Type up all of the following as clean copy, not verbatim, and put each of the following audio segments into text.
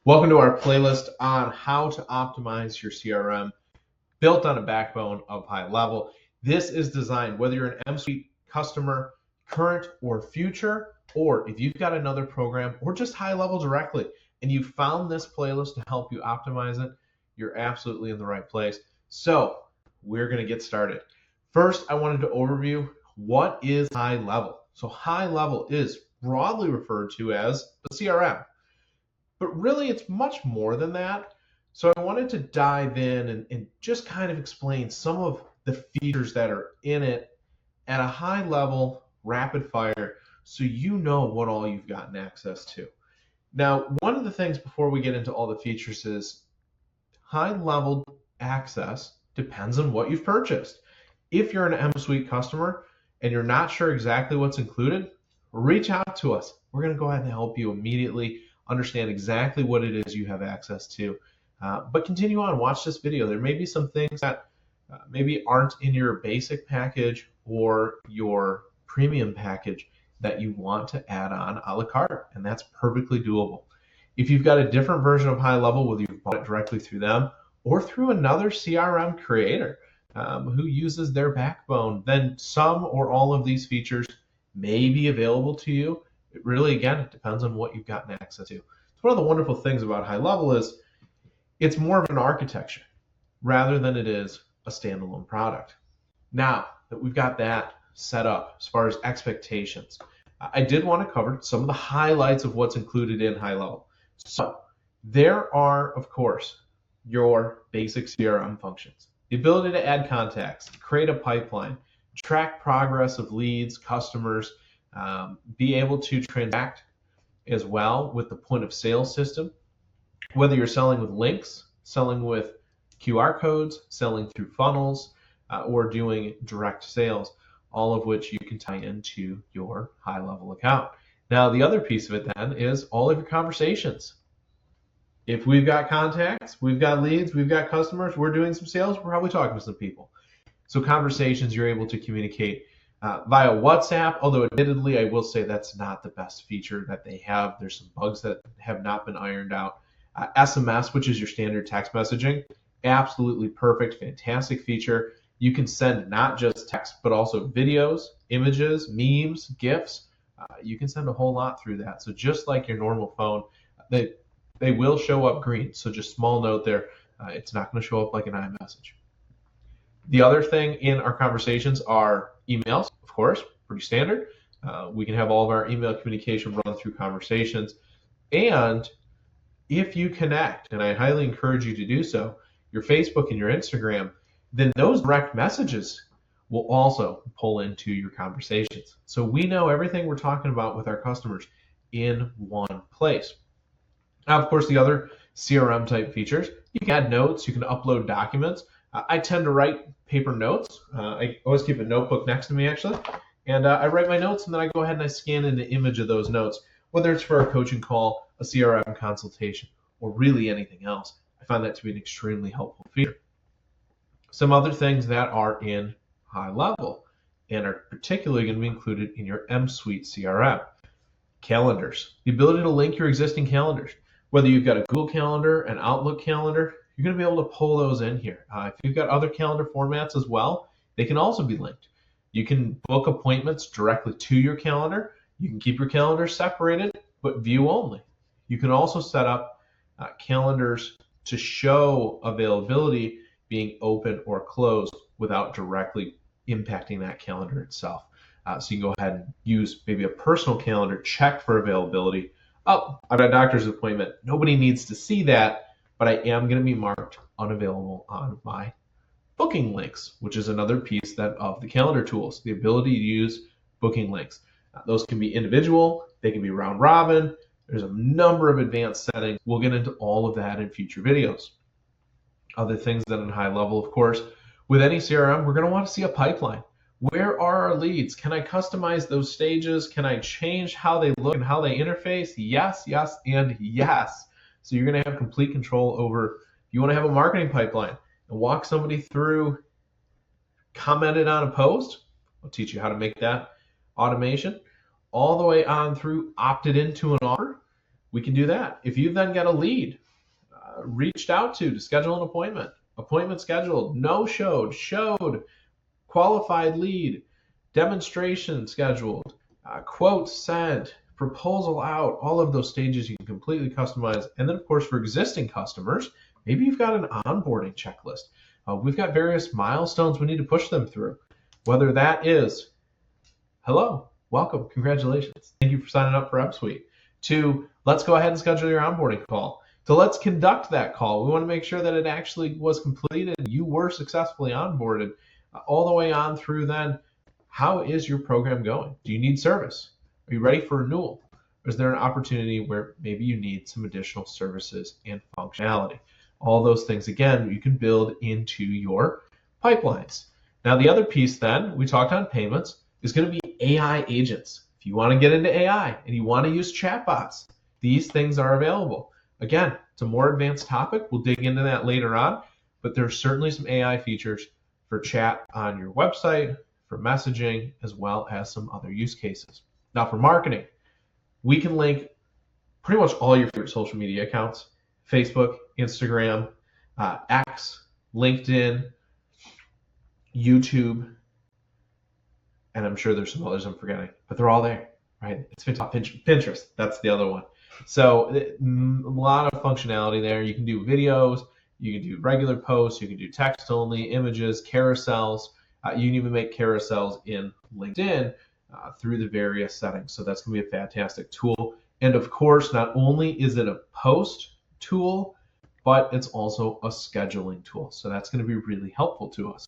Welcome to our playlist on how to optimize your CRM, built on a backbone of high level. This is designed whether you're an M-Suite customer, current or future, or if you've got another program or just high level directly, and you found this playlist to help you optimize it, you're absolutely in the right place. So we're going to get started. First, I wanted to overview what is high level. So high level is broadly referred to as a CRM. But really, it's much more than that. So I wanted to dive in and just kind of explain some of the features that are in it at a high level, rapid fire, so you know what all you've gotten access to. Now, one of the things before we get into all the features is high level access depends on what you've purchased. If you're an M Suite customer and you're not sure exactly what's included, reach out to us. We're going to go ahead and help you immediately understand exactly what it is you have access to. But continue on, watch this video. There may be some things that maybe aren't in your basic package or your premium package that you want to add on a la carte, and that's perfectly doable. If you've got a different version of high level, whether you've bought it directly through them or through another CRM creator who uses their backbone, then some or all of these features may be available to you. It really, again, it depends on what you've gotten access to. So one of the wonderful things about high level is it's more of an architecture rather than it is a standalone product. Now that we've got that set up as far as expectations, I did want to cover some of the highlights of what's included in high level. So there are, of course, your basic CRM functions. The ability to add contacts, create a pipeline, track progress of leads, customers, be able to transact as well with the point of sale system, whether you're selling with links, selling with QR codes, selling through funnels, or doing direct sales, all of which you can tie into your high level account. Now, the other piece of it then is all of your conversations. If we've got contacts, we've got leads, we've got customers, we're doing some sales, we're probably talking to some people. So conversations, you're able to communicate via WhatsApp, although admittedly, I will say that's not the best feature that they have. There's some bugs that have not been ironed out. SMS, which is your standard text messaging, absolutely perfect, fantastic feature. You can send not just text, but also videos, images, memes, GIFs. You can send a whole lot through that. So just like your normal phone, they will show up green. So just small note there, it's not going to show up like an iMessage. The other thing in our conversations are emails, of course, pretty standard. We can have all of our email communication run through conversations. And if you connect, and I highly encourage you to do so, your Facebook and your Instagram, then those direct messages will also pull into your conversations. So we know everything we're talking about with our customers in one place. Now, of course, the other CRM type features, you can add notes, you can upload documents. I tend to write paper notes. I always keep a notebook next to me, actually. And I write my notes, and then I go ahead and I scan in the image of those notes, whether it's for a coaching call, a CRM consultation, or really anything else. I find that to be an extremely helpful feature. Some other things that are in high level and are particularly going to be included in your M Suite CRM. Calendars, the ability to link your existing calendars. Whether you've got a Google Calendar, an Outlook calendar, you're going to be able to pull those in here. If you've got other calendar formats as well, they can also be linked. You can book appointments directly to your calendar. You can keep your calendar separated, but view only. You can also set up calendars to show availability being open or closed without directly impacting that calendar itself. So you can go ahead and use maybe a personal calendar, check for availability. Oh, I've got a doctor's appointment. Nobody needs to see that, but I am going to be marked unavailable on my booking links, which is another piece of the calendar tools, the ability to use booking links. Those can be individual, they can be round robin. There's a number of advanced settings. We'll get into all of that in future videos. Other things that at a high level, of course, with any CRM, we're going to want to see a pipeline. Where are our leads? Can I customize those stages? Can I change how they look and how they interface? Yes, yes, and yes. So you're going to have complete control over, if you want to have a marketing pipeline and walk somebody through, commented on a post, I'll teach you how to make that automation, all the way on through opted into an offer, we can do that. If you then get a lead, reached out to schedule an appointment scheduled, no showed, showed, qualified lead, demonstration scheduled, quote sent, proposal out, all of those stages you can completely customize. And then, of course, for existing customers, maybe you've got an onboarding checklist. We've got various milestones we need to push them through, whether that is, hello, welcome, congratulations, thank you for signing up for UpSuite, to let's go ahead and schedule your onboarding call, to let's conduct that call. We want to make sure that it actually was completed, you were successfully onboarded, all the way on through then, how is your program going? Do you need service? Are you ready for renewal? Or is there an opportunity where maybe you need some additional services and functionality? All those things, again, you can build into your pipelines. Now, the other piece then, we talked on payments, is going to be AI agents. If you want to get into AI and you want to use chatbots, these things are available. Again, it's a more advanced topic. We'll dig into that later on, but there's certainly some AI features for chat on your website, for messaging, as well as some other use cases. Now, for marketing, we can link pretty much all your favorite social media accounts: Facebook, Instagram, X, LinkedIn, YouTube, and I'm sure there's some others I'm forgetting, but they're all there, right? It's Pinterest, that's the other one. So a lot of functionality there. You can do videos, you can do regular posts, you can do text only, images, carousels. You can even make carousels in LinkedIn through the various settings. So that's going to be a fantastic tool. And of course, not only is it a post tool, but it's also a scheduling tool. So that's going to be really helpful to us.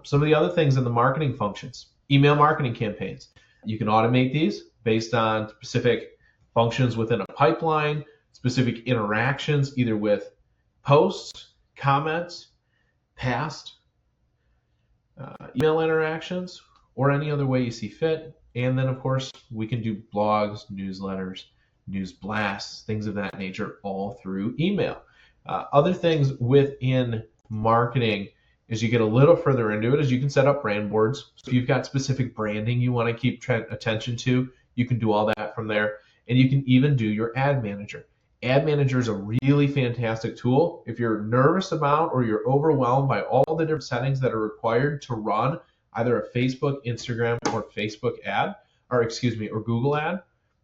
Some of the other things in the marketing functions: email marketing campaigns. You can automate these based on specific functions within a pipeline, specific interactions, either with posts, comments, past email interactions, or any other way you see fit. And then, of course, we can do blogs, newsletters, news blasts, things of that nature, all through email. Other things within marketing, as you get a little further into it, is you can set up brand boards. So if you've got specific branding you want to keep attention to, you can do all that from there. And you can even do your ad manager. Ad Manager is a really fantastic tool. If you're nervous about or you're overwhelmed by all the different settings that are required to run either a Facebook, Instagram, or Facebook ad, or Google ad,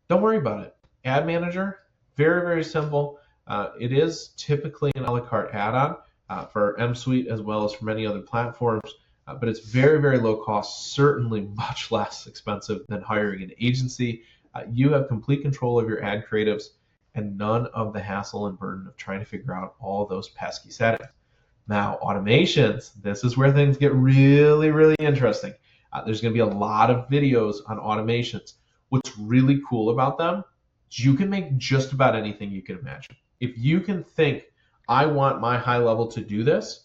don't worry about it. Ad Manager, very, very simple. It is typically an a la carte add-on for MSuite as well as for many other platforms, but it's very, very low cost, certainly much less expensive than hiring an agency. You have complete control of your ad creatives and none of the hassle and burden of trying to figure out all those pesky settings. Now, automations, this is where things get really, really interesting. There's going to be a lot of videos on automations. What's really cool about them is you can make just about anything you can imagine. If you can think, I want my high level to do this,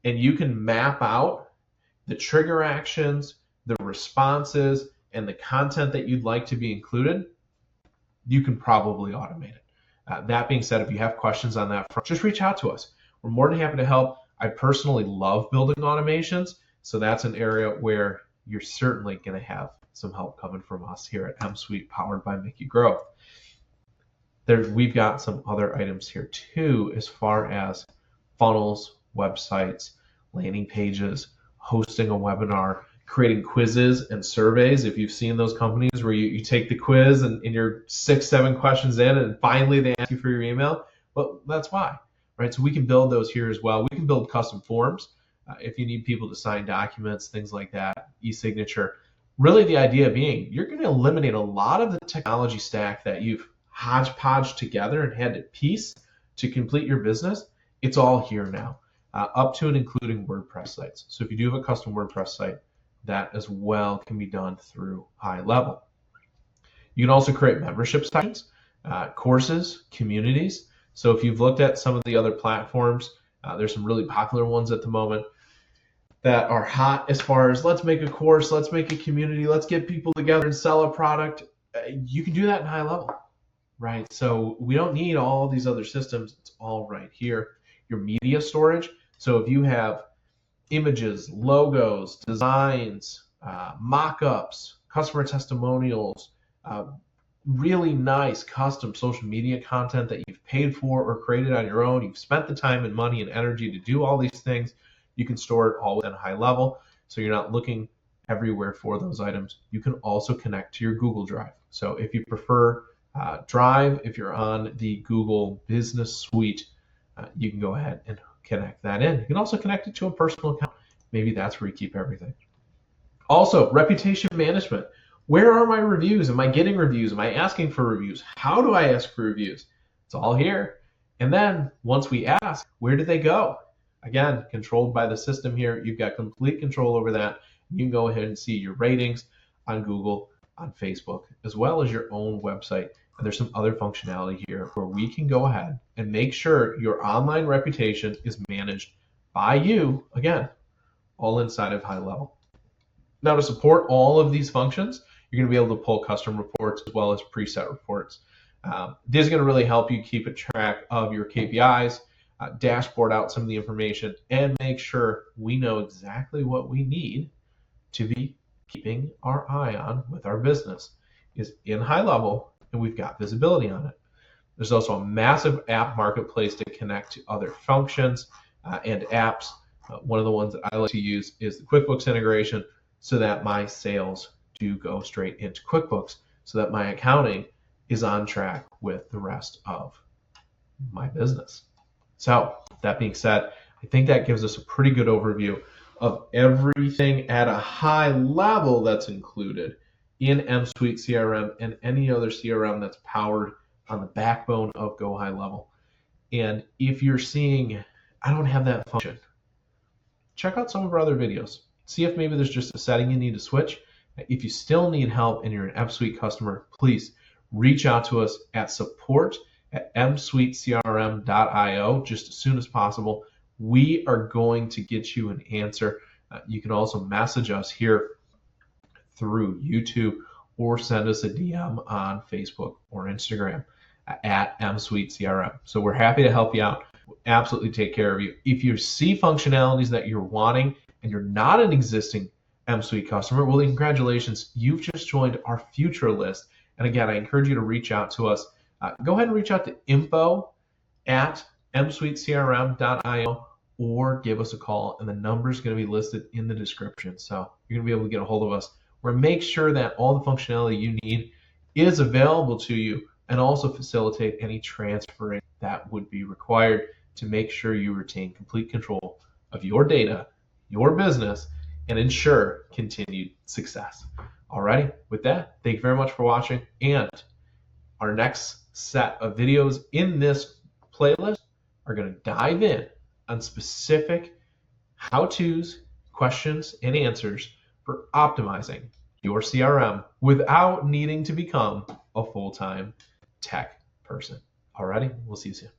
and you can map out the trigger actions, the responses, and the content that you'd like to be included, you can probably automate it. That being said, if you have questions on that front, just reach out to us. We're more than happy to help. I personally love building automations, so that's an area where you're certainly going to have some help coming from us here at MSuite, powered by Mickey Growth. We've got some other items here too, as far as funnels, websites, landing pages, hosting a webinar, creating quizzes and surveys. If you've seen those companies where you take the quiz and you're 6-7 questions in and finally they ask you for your email, well, that's why, right? So we can build those here as well. We can build custom forms if you need people to sign documents, things like that, e-signature. Really the idea being you're going to eliminate a lot of the technology stack that you've hodgepodge together and had to piece to complete your business. It's all here now, up to and including WordPress sites. So if you do have a custom WordPress site, that as well can be done through high level. You can also create membership sections, courses, communities. So if you've looked at some of the other platforms, there's some really popular ones at the moment that are hot as far as let's make a course, let's make a community, let's get people together and sell a product. You can do that in high level, right? So we don't need all these other systems. It's all right here. Your media storage. So if you have images, logos, designs, mock-ups, customer testimonials, really nice custom social media content that you've paid for or created on your own, you've spent the time and money and energy to do all these things, you can store it all within high level. So you're not looking everywhere for those items. You can also connect to your Google Drive. So if you prefer Drive, if you're on the Google Business Suite, you can go ahead and connect that in. You can also connect it to a personal account. Maybe that's where you keep everything. Also, reputation management. Where are my reviews? Am I getting reviews? Am I asking for reviews? How do I ask for reviews? It's all here. And then once we ask, where do they go? Again, controlled by the system here. You've got complete control over that. You can go ahead and see your ratings on Google, on Facebook, as well as your own website. And there's some other functionality here where we can go ahead and make sure your online reputation is managed by you, again, all inside of high level. Now, to support all of these functions, you're going to be able to pull custom reports as well as preset reports. This is going to really help you keep a track of your KPIs, dashboard out some of the information, and make sure we know exactly what we need to be keeping our eye on with our business is in high level, and we've got visibility on it. There's also a massive app marketplace to connect to other functions and apps. One of the ones that I like to use is the QuickBooks integration so that my sales do go straight into QuickBooks so that my accounting is on track with the rest of my business. So that being said, I think that gives us a pretty good overview of everything at a high level that's included in M Suite CRM and any other CRM that's powered on the backbone of Go High Level. And if you're seeing, I don't have that function, check out some of our other videos. See if maybe there's just a setting you need to switch. If you still need help and you're an M Suite customer, please reach out to us at support@msuitecrm.io just as soon as possible. We are going to get you an answer. You can also message us here through YouTube or send us a DM on Facebook or Instagram at msuitecrm. So we're happy to help you out. We'll absolutely take care of you. If you see functionalities that you're wanting and you're not an existing M Suite customer, well, then congratulations. You've just joined our future list. And again, I encourage you to reach out to us. Go ahead and reach out to info@msuitecrm.io or give us a call, and the number is going to be listed in the description. So you're going to be able to get a hold of us. We're going to make sure that all the functionality you need is available to you and also facilitate any transferring that would be required to make sure you retain complete control of your data, your business, and ensure continued success. Alrighty, with that, thank you very much for watching. And our next set of videos in this playlist are going to dive in on specific how-tos, questions, and answers for optimizing your CRM without needing to become a full-time tech person. Alrighty, we'll see you soon.